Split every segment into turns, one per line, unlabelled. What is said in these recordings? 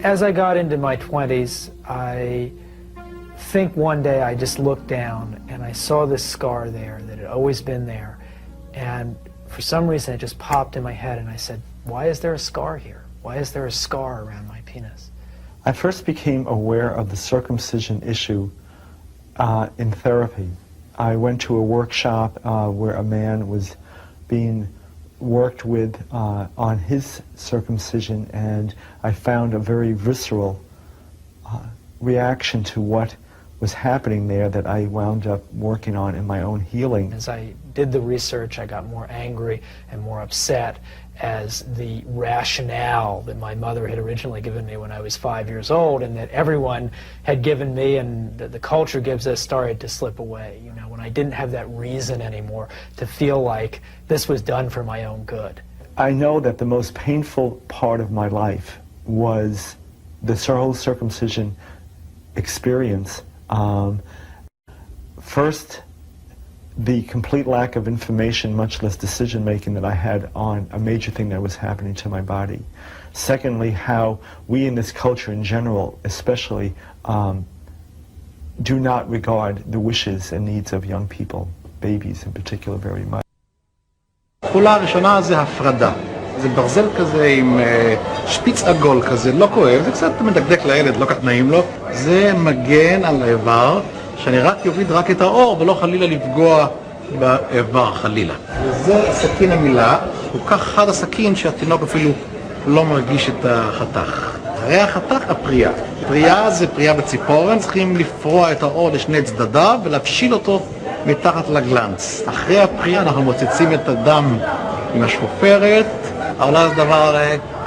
As I got into my 20s, I think one day I just looked down and I saw this scar there that had always been there. And for some reason it just popped in my head and I said, why is there a scar here? Why is there a scar around my penis?
I first became aware of the circumcision issue in therapy. I went to a workshop where a man was being worked with on his circumcision, and I found a very visceral reaction to what was happening there that I wound up working on in my own healing.
As I did the research, I got more angry and more upset as the rationale that my mother had originally given me when I was 5 years old and that everyone had given me and that the culture gives us started to slip away. You know, when I didn't have that reason anymore to feel like this was done for my own good.
I know that the most painful part of my life was the whole circumcision experience. First, the complete lack of information, much less decision-making that I had on a major thing that was happening to my body. Secondly, how we in this culture in general, especially, do not regard the wishes and needs of young people, babies in particular, very much.
הפעולה הראשונה זה הפרדה. זה ברזל כזה עם שפיץ עגול כזה, לא כואב, זה קצת מדקדק לילד, לא כך נעים לו. זה מגן על האיבר, שאני רק יוריד רק את האור ולא חלילה לפגוע באיבר חלילה. וזה הסכין המילה, הוא כך חד הסכין שהתינוק אפילו לא מרגיש את החתך. הרי החתך הפריאה. פריאה זה פריאה בציפורן, צריכים לפרוע את האור לשני צדדיו ולהפשיל אותו מתחת לגלנץ. אחרי הפריאה אנחנו מוצצים את הדם עם השפופרת, אבל אז דבר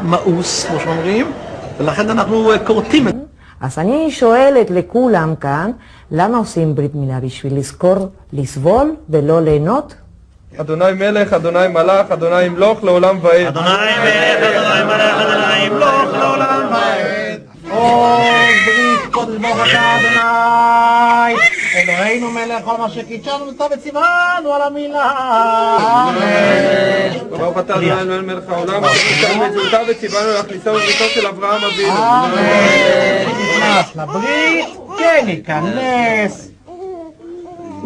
מאוס, כמו שאומרים, ולכן אנחנו קורטים את זה.
אז אני שואלת לכולם כאן, למה עושים ברית מילה? בשביל לזכור, לסבול ולא ליהנות?
אדוני מלך, אדוני מלך, אדוני ימלוך לעולם ועד.
אדוני מלך, אדוני מלך, אדוני ימלוך לעולם ועד. אוי ברית קודש ברוך אתה אדוני, אלוהינו מלך כל מה שקידשנו וצו וציוונו על המילה. אמן.
ברוך אתה אדוני מלך העולם, וצו וציוונו להכניסו בבריתו של אברהם אבינו.
אמן. נכנס לברית, כן ייכנס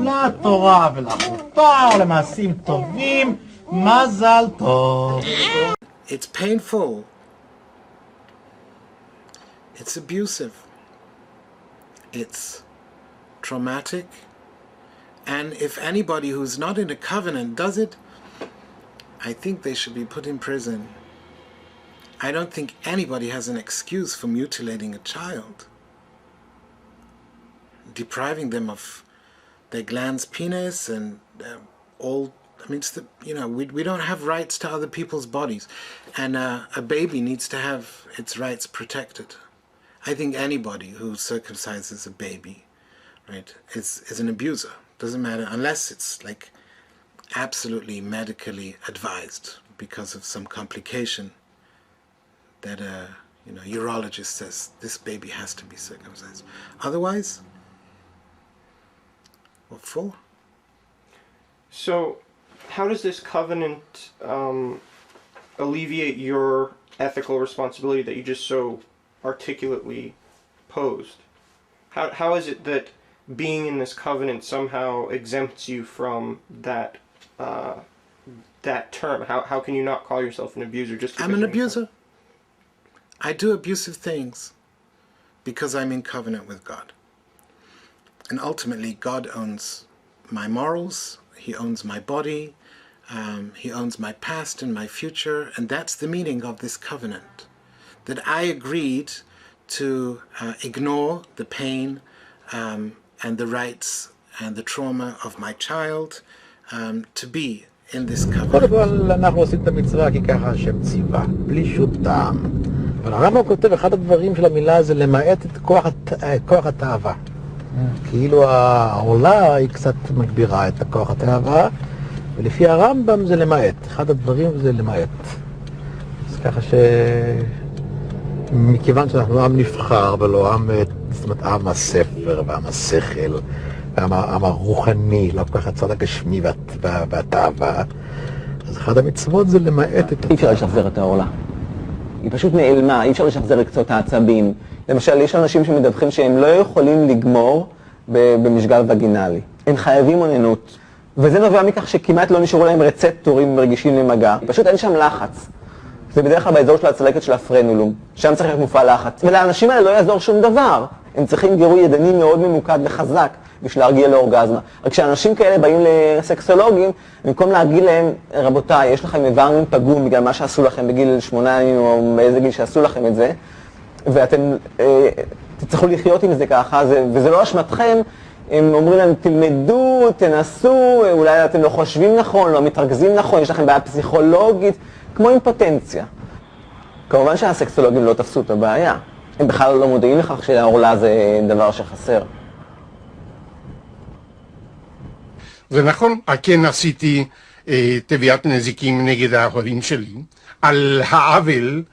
לתורה ולחופה ולמעשים טובים. מזל טוב.
It's painful. It's abusive. It's traumatic. And if anybody who's not in a covenant does it, I think they should be put in prison. I don't think anybody has an excuse for mutilating a child, depriving them of their glans penis and all. I mean, it's the, you know, we don't have rights to other people's bodies, and a baby needs to have its rights protected. I think anybody who circumcises a baby, right, is an abuser. Doesn't matter unless it's like absolutely medically advised because of some complication that you know, urologist says this baby has to be circumcised. Otherwise, what for?
So, how does this covenant alleviate your ethical responsibility that you just so articulately posed? How is it that being in this covenant somehow exempts you from that that term? How can you not call yourself an abuser just because
I'm an abuser. I do abusive things because I'm in covenant with God. And ultimately God owns my morals, He owns my body, He owns my past and my future, and that's the meaning of this covenant. That I agreed to ignore the pain and the rights and the trauma of my child to be in this covenant.
קודם כל אנחנו עושים את המצווה כי ככה השם ציווה, בלי שום טעם. אבל הרמב"ם כותב, אחד הדברים של המילה זה למעט את כוח התאווה. כאילו העולה היא קצת מגבירה את הכוח התאווה, ולפי הרמב"ם זה למעט. אחד הדברים זה למעט. אז ככה מכיוון שאנחנו עם נבחר ולא עם, זאת אומרת, עם הספר ועם השכל ועם הרוחני, לא כל כך הצד הגשמי והתאווה, אז אחד המצוות זה למעט את...
אי אפשר לשחזר את העולה. היא פשוט נעלמה, אי אפשר לשחזר את קצות העצבים. למשל, יש אנשים שמדווחים שהם לא יכולים לגמור במשגל וגינלי. הם חייבים אוננות. וזה נובע מכך שכמעט לא נשארו להם רצפטורים רגישים למגע. פשוט אין שם לחץ. זה בדרך כלל באזור של הצלקת של הפרנולום. שם צריך להיות מופע לחץ. ולאנשים האלה לא יעזור שום דבר. הם צריכים גירוי ידני מאוד ממוקד וחזק בשביל להרגיע לאורגזמה. רק כשאנשים כאלה באים לסקסולוגים, במקום להגיד להם, רבותיי, יש לכם איבר מין פגום בגלל מה שעשו לכם בגיל 8 ימים או באיזה גיל שעשו לכם את זה, ואתם תצטרכו לחיות עם זה ככה, וזה לא אשמתכם, הם אומרים להם, תלמדו, תנסו, אולי אתם לא חושבים נכון, לא מתרכזים נכון, יש לכם בעיה פסיכולוגית, כמו אימפוטנציה. כמובן שהסקסולוגים לא תפסו את הבעיה. הם בכלל לא מודעים לכך שהעורלה זה דבר שחסר.
זה נכון, כן עשיתי תביעת נזיקים נגד ההורים שלי, על העוול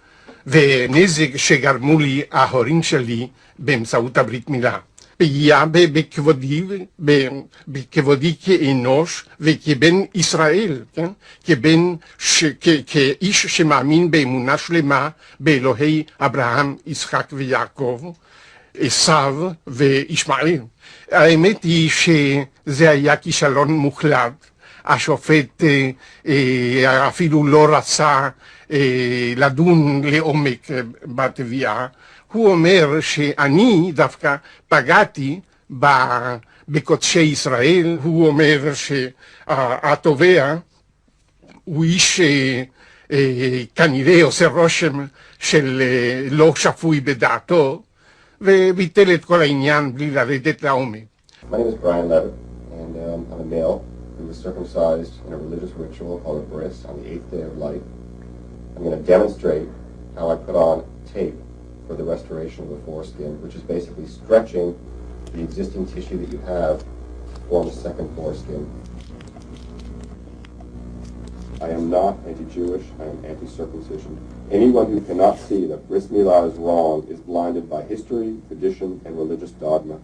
ונזק שגרמו לי ההורים שלי באמצעות הברית מילה. פגיעה בכבודי כאנוש וכבן ישראל, כן? כאיש שמאמין באמונה שלמה באלוהי אברהם, יצחק ויעקב, עשיו וישמעאל. האמת היא שזה היה כישלון מוחלט. השופט אפילו לא רצה לדון לעומק בתביעה. הוא אומר שאני דווקא פגעתי בקודשי ישראל. הוא אומר שהתובע הוא איש כנראה עושה רושם של לא שפוי בדעתו, וביטל את כל העניין בלי לרדת לעומק.
My name is Brian Levitt, and I'm a male who was circumcised in a religious ritual called a bris on the 8th day of life. I'm going to demonstrate how I put on tape for the restoration of the foreskin, which is basically stretching the existing tissue that you have to form a second foreskin. I am not anti-Jewish, I am anti-circumcision. Anyone who cannot see that bris milah is wrong is blinded by history, tradition, and religious dogma.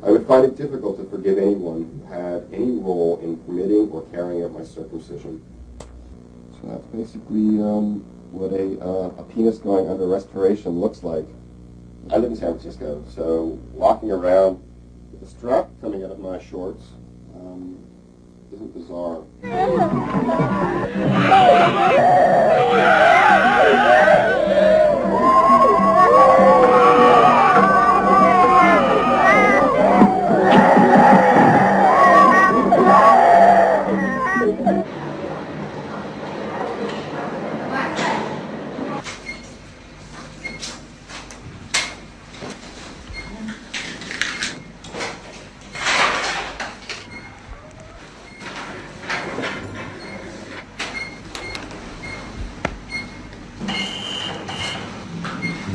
I would find it difficult to forgive anyone who had any role in permitting or carrying out my circumcision. So that's basically what a penis going under restoration looks like. I live in San Francisco, so walking around with a strap coming out of my shorts isn't bizarre.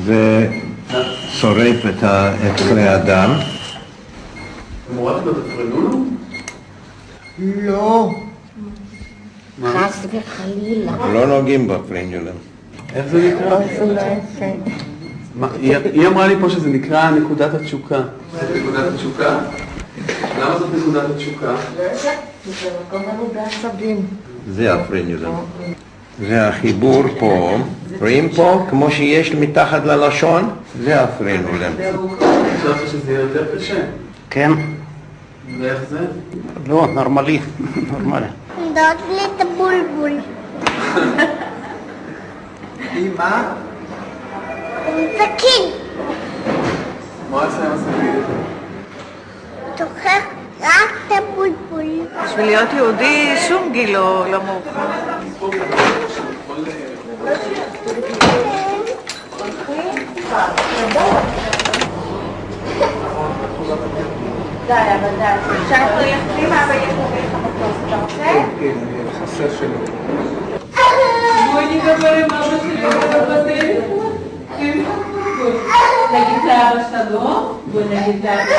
זה שורף את כלי הדם.
מורדתם את הפרנולום?
לא. חס וחלילה.
לא נוגעים בפרנולום.
איך זה נקרא? היא אמרה לי פה שזה נקרא נקודת התשוקה. זה נקודת התשוקה? למה זאת נקודת התשוקה?
זה מקום לנו בעצבים.
זה הפרנולום. זה החיבור פה, רואים פה, כמו שיש מתחת ללשון, זה הפרנולום.
חשבת שזה יהיה יותר קשה?
כן.
ואיך זה?
לא, נורמלי, נורמלי.
דוד לי את הבולבול.
עם מה?
עם סכין.
מה עושה עם הסכין?
תוכח רק את הבולבול.
בשביל להיות יהודי שום גיל לא מאוחר.
די, אבל די. אפשר ללכת פנימה ויש לך מטוס. אתה רוצה?
כן, חסר שלו.
בואי נדבר עם אבא שלי בטלפון. נגיד לאבא שלנו, בואי נגיד לאבא.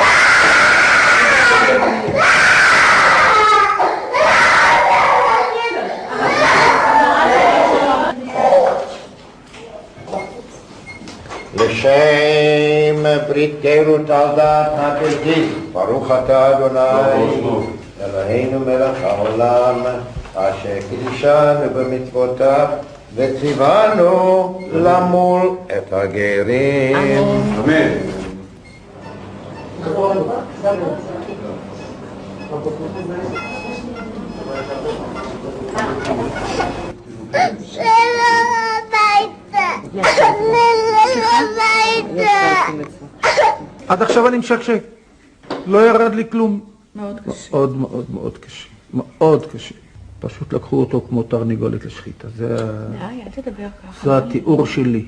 לשם ברית גרות על דעת הבית, ברוך אתה אדוני, אלוהינו מלך העולם, אשר קידשנו במצוותיו וציוונו למול את הגרים.
אמן.
עד עכשיו אני משקשק. לא ירד לי כלום.
מאוד קשה.
מאוד מאוד מאוד קשה. מאוד קשה. פשוט לקחו אותו כמו תרנגולת לשחיטה.
די, אל תדבר ככה.
זה התיאור שלי.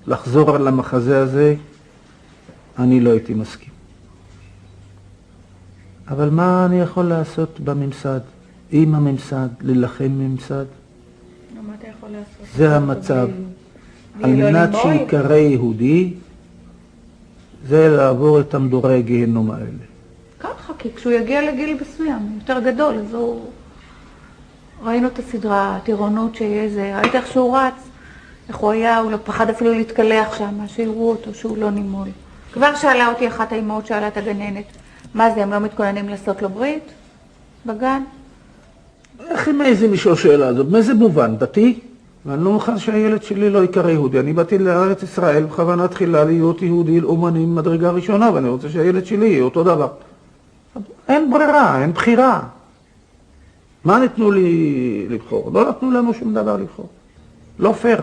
לחזור על המחזה הזה, אני לא הייתי מסכים. אבל מה אני יכול לעשות בממסד? עם הממסד, ללחם ממסד?
מה אתה יכול לעשות?
זה המצב. על מנת שיקרא יהודי, זה לעבור את המדורי הגיהנום האלה.
ככה, כי כשהוא יגיע לגיל מסוים, יותר גדול, אז הוא... ראינו את הסדרה, הטירונות שיהיה זה, ראית איך שהוא רץ, איך הוא היה, הוא לא פחד אפילו להתקלח שם, שיראו אותו, שהוא לא נימול. כבר שאלה אותי אחת האימהות, שאלה את הגננת, מה זה, הם לא מתכוננים לעשות לו ברית? בגן?
איך עם איזה מישהו שאלה הזאת? מאיזה מובן? דתי? ואני לא מוכן שהילד שלי לא יקרא יהודי. אני באתי לארץ ישראל בכוונה תחילה להיות יהודי אומני מדרגה ראשונה, ואני רוצה שהילד שלי יהיה אותו דבר. אין ברירה, אין בחירה. מה נתנו לי לבחור? לא נתנו לנו שום דבר לבחור. לא פייר.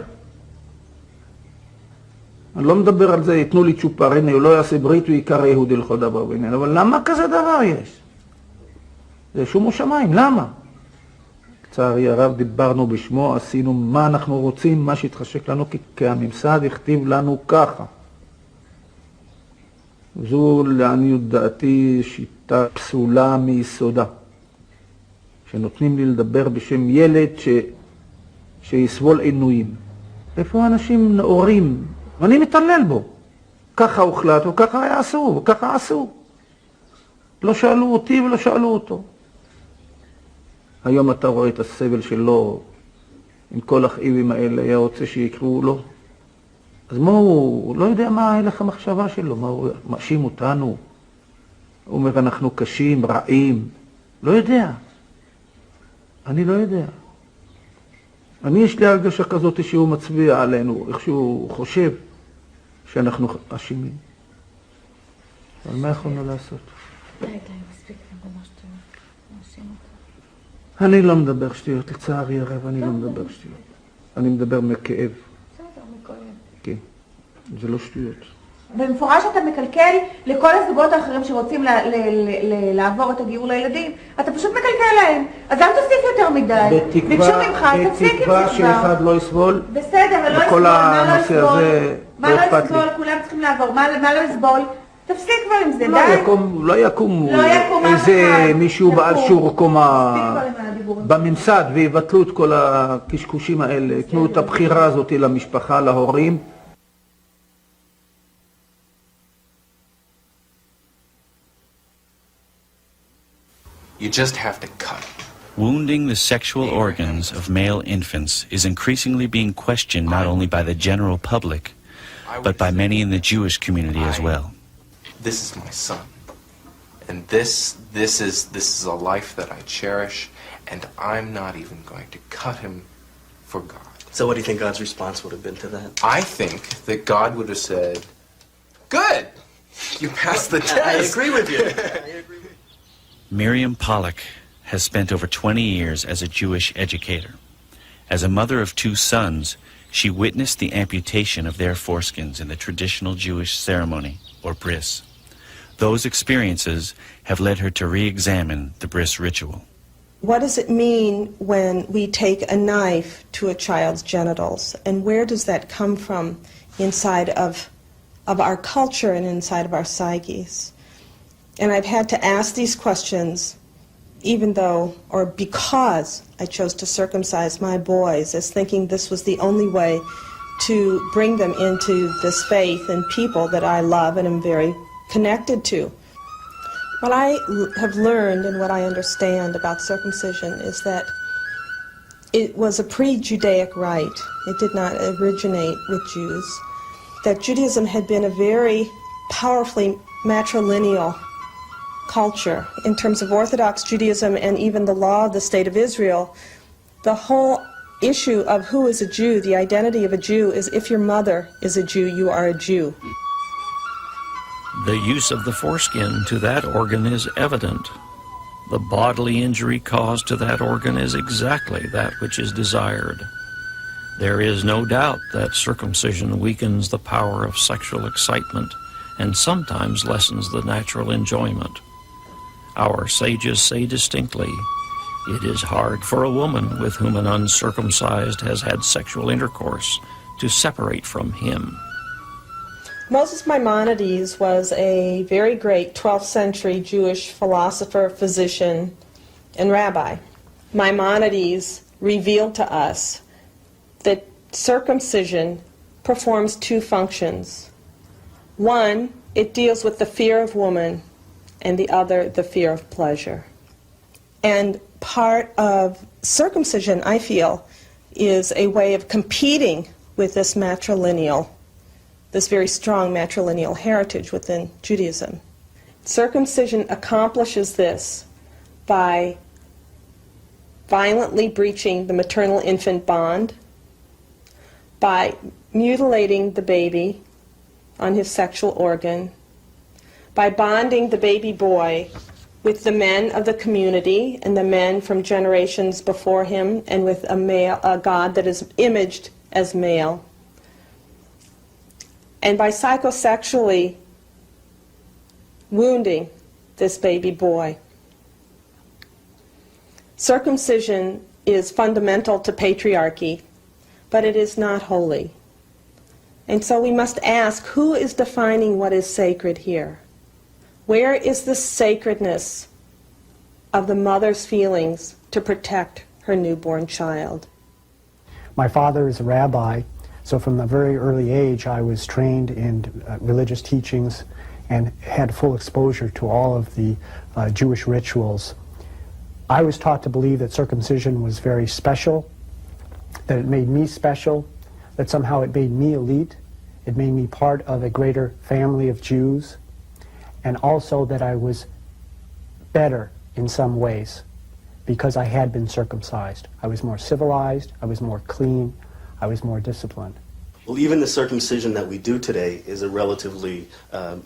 אני לא מדבר על זה, יתנו לי צ'ופר, הנה, הוא לא יעשה ברית, הוא יקרא יהודי לכל דבר בעניין. אבל למה כזה דבר יש? זה שומו שמיים, למה? לצערי הרב דיברנו בשמו, עשינו מה אנחנו רוצים, מה שהתחשק לנו, כי הממסד הכתיב לנו ככה. זו לעניות דעתי שיטה פסולה מיסודה. שנותנים לי לדבר בשם ילד שיסבול עינויים. איפה האנשים נאורים? ואני מתעלל בו. ככה הוחלט, וככה יעשו, וככה עשו. לא שאלו אותי ולא שאלו אותו. היום אתה רואה את הסבל שלו, עם כל הכאבים האלה, היה רוצה שיקראו לו. אז מה הוא לא יודע מה הלך המחשבה שלו, מה הוא מאשים אותנו. הוא אומר, אנחנו קשים, רעים. לא יודע. אני לא יודע. יש לי הרגשה כזאת שהוא מצביע עלינו, איך שהוא חושב שאנחנו אשמים. אבל מה יכולנו לעשות? אני לא מדבר שטויות, לצערי הרב, אני לא מדבר שטויות. אני מדבר מכאב.
בסדר, מכאב.
כן, זה לא שטויות.
במפורש אתה מקלקל לכל הזוגות האחרים שרוצים לעבור את הגיור לילדים, אתה פשוט מקלקל להם. אז אל תוסיף יותר מדי. ביקשו ממך, תפסיק עם זה כבר.
בתקווה שאחד לא יסבול.
בסדר, לא יסבול, מה לא יסבול, כולם צריכים לעבור, מה לא יסבול? תפסיק כבר עם זה, די.
לא יקום איזה מישהו בעל שיעור קומה בממסד ויבטלו את כל הקשקושים האלה, תנו את הבחירה הזאת למשפחה, להורים.
You just have to cut.
Wounding the sexual organs of male infants is increasingly being questioned not only by the general public, but by many in the Jewish community as well.
This is my son. And this is a life that I cherish, and I'm not even going to cut him for God.
So what do you think God's response would have been to that?
I think that God would have said, good, you passed the test.
I agree with you.
Miriam Pollack has spent over 20 years as a Jewish educator. As a mother of two sons, she witnessed the amputation of their foreskins in the traditional Jewish ceremony, or bris. Those experiences have led her to re-examine the bris ritual.
What does it mean when we take a knife to a child's genitals, and where does that come from inside of our culture and inside of our psyches? And I've had to ask these questions even though, or because I chose to circumcise my boys, as thinking this was the only way to bring them into this faith and people that I love and am very connected to. What I have learned and what I understand about circumcision is that it was a pre-Judaic rite. It did not originate with Jews. That Judaism had been a very powerfully matrilineal culture in terms of Orthodox Judaism and even the law of the State of Israel. The whole issue of who is a Jew, the identity of a Jew, is if your mother is a Jew, you are a Jew.
The use of the foreskin to that organ is evident. The bodily injury caused to that organ is exactly that which is desired. There is no doubt that circumcision weakens the power of sexual excitement and sometimes lessens the natural enjoyment. Our sages say distinctly, it is hard for a woman with whom an uncircumcised has had sexual intercourse to separate from him.
Moses Maimonides was a very great 12th century Jewish philosopher, physician, and rabbi. Maimonides revealed to us that circumcision performs two functions. One, it deals with the fear of woman, and the other, the fear of pleasure. And part of circumcision, I feel, is a way of competing with this matrilineal, this very strong matrilineal heritage within Judaism. Circumcision accomplishes this by violently breaching the maternal-infant bond, by mutilating the baby on his sexual organ, by bonding the baby boy with the men of the community and the men from generations before him, and with a God that is imaged as male, and by psychosexually wounding this baby boy. Circumcision is fundamental to patriarchy, but it is not holy. And so we must ask, who is defining what is sacred here? Where is the sacredness of the mother's feelings to protect her newborn child?
My father is a rabbi, so from a very early age I was trained in religious teachings and had full exposure to all of the Jewish rituals. I was taught to believe that circumcision was very special, that it made me special, that somehow it made me elite, it made me part of a greater family of Jews, and also that I was better in some ways because I had been circumcised. I was more civilized, I was more clean, I was more disciplined.
Well, even the circumcision that we do today is a relatively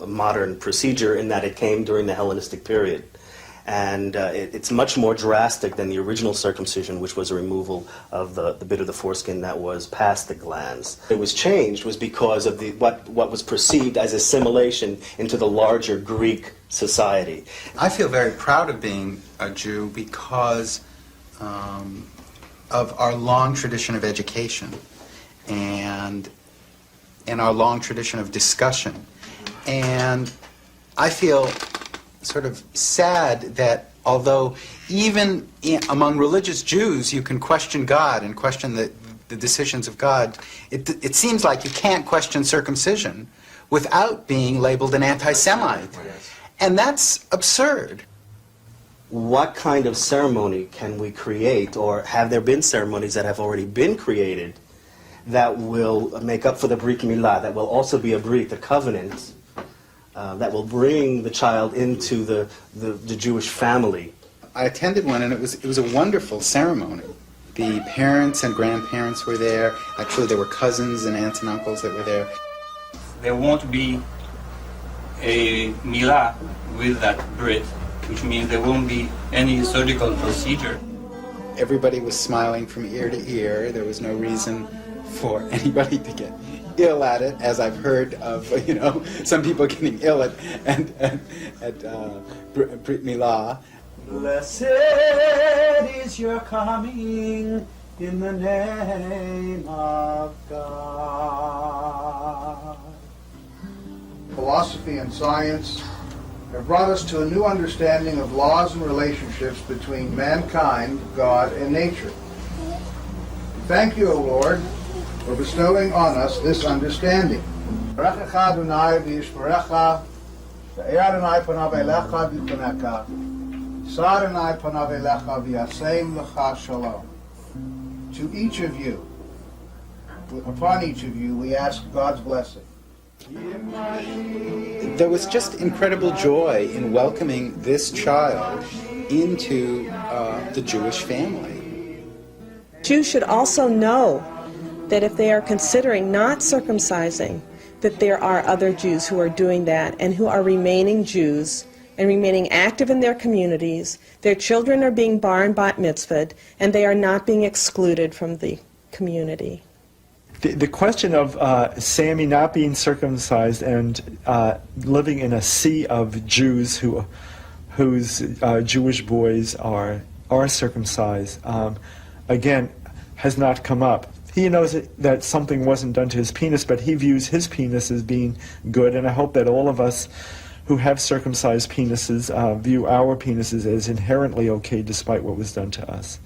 modern procedure in that it came during the Hellenistic period. And it's much more drastic than the original circumcision, which was a removal of the bit of the foreskin that was past the glans. It was changed was because of what was perceived as assimilation into the larger Greek society.
I feel very proud of being a Jew because of our long tradition of education and our long tradition of discussion. And I feel sort of sad that although even among religious Jews you can question God and question the decisions of God, it seems like you can't question circumcision without being labeled an anti-Semite. And that's absurd.
What kind of ceremony can we create, or have there been ceremonies that have already been created that will make up for the Brit Milah, that will also be a Brit, the covenant, that will bring the child into the Jewish family?
I attended one, and it was a wonderful ceremony. The parents and grandparents were there. Actually, there were cousins and aunts and uncles that were there.
There won't be a milah with that Brit, which means there won't be any surgical procedure.
Everybody was smiling from ear to ear. There was no reason for anybody to get ill at it, as I've heard of, some people getting ill at Brit Milah.
Blessed is your coming in the name of God.
Philosophy and science have brought us to a new understanding of laws and relationships between mankind, God, and nature. Thank you, O Lord, for bestowing on us this understanding. Baruch Adonai v'yishmerecha, ve'er Adonai panav elecha v'yichunecha, yisar Adonai panav elecha v'yasem lecha shalom. To each of you, upon each of you, we ask God's blessing.
There was just incredible joy in welcoming this child into the Jewish family.
Jews should also know that if they are considering not circumcising, that there are other Jews who are doing that and who are remaining Jews and remaining active in their communities. Their children are being bar and bat mitzvahed, and they are not being excluded from the community.
The question of Sammy not being circumcised and living in a sea of Jews whose Jewish boys are circumcised, again, has not come up. He knows that something wasn't done to his penis, but he views his penis as being good, and I hope that all of us who have circumcised penises view our penises as inherently okay despite what was done to us.